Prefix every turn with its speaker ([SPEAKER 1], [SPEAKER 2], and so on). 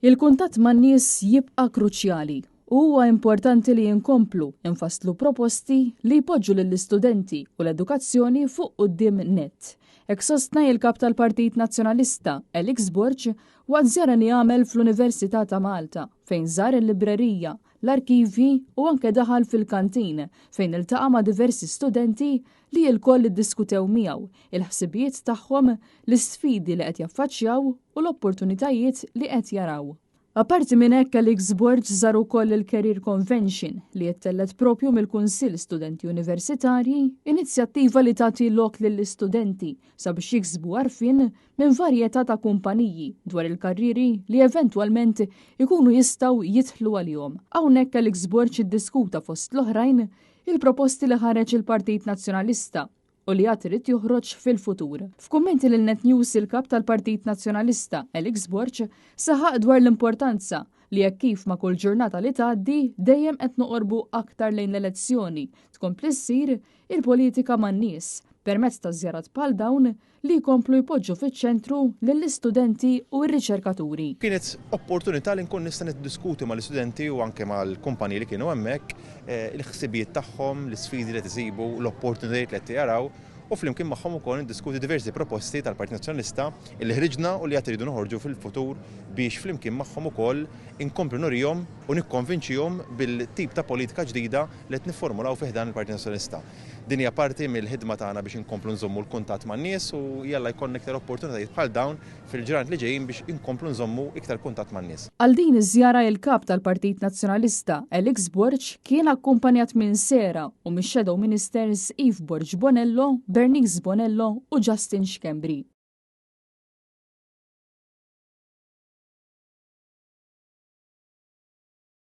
[SPEAKER 1] Il-kuntatt man-nies jibqa' kruċjali. Huwa importanti li jinkomplu infasslu proposti li jpoġġu lill-istudenti u l-edukazzjoni fuq quddiem net. Hekk sostna il-kap tal-Partit Nazzjonalista, Elix Borg, waqt żjara li għamel fl-Università ta' Malta, fejn żar il-librerija, l-arkivi u anke daħal fil-kantin fejn iltaqa' ma' diversi studenti li l-koll iddiskutew miegħu il-ħsibijiet tagħhom, l-isfidi li qed jaffaċċjaw u l-opportunitajiet li qed jaraw. Apparti minn hekk Elix Borg żar ukoll il-Career Convention li jittellet propju mill-Kunsill Studenti Universitarji, inizjattiva li tagħti lok lill-istudenti sabiex jiksbu għarfien minn varjetà ta' kumpaniji dwar il-karriri li eventwalment ikunu jistgħu jidħlu għalihom. Hawnhekk Elix Borg iddiskuta fost l-oħrajn il-proposti li ħareġ il-Partit Nazzjonalista u li għad irid joħroġ fil-futur. F'kummenti lil Net News il-kap tal-Partit Nazzjonalista, Elix Borg, saħaq dwar l-importanza li jekk kif ma' kull ġurnata li tgħaddi dejjem qed noqorbu aktar lejn l-elezzjoni tkompli ssir il-politika man-nies permezz ta' żjarat bħal dawn li jkomplu jpoġġu fiċ-ċentru lill-istudenti u r-riċerkaturi.
[SPEAKER 2] Kienet opportunità li nkun nista' niddiskuti mal-istudenti u anke mal-kumpaniji li kienu hemmhekk il-ħsibijiet tagħhom, l-isfidi li qed isibu, l-opportunitajiet li qed jaraw u flimkien magħhom ukoll niddiskuti diversi proposti tal-Partit Nazzjonalista li ħriġna u li qed iridu noħorġu fil-futur biex flimkien magħhom ukoll inkomplu norihom u nikkonvinċihom bil-tip ta' politika ġdida li qed nifformulaw fih dan il-Partit Nazzjonalista. Din hija parti mill-ħidma tagħna biex inkomplu nżommu l-kuntatt man-nies u jalla jkollna iktar opportunitajiet bħal dawn fil-ġranet li ġejjin biex inkomplu nżommu iktar kuntatt man-nies.
[SPEAKER 1] Għal din iż-żjara il-kap tal-Partit Nazzjonalista, Elix Borg, kien akkumpanjat minn Sera u mix-Shadow Ministers Yves Borg Bonello, Bernice Bonello u Justin Xkembri.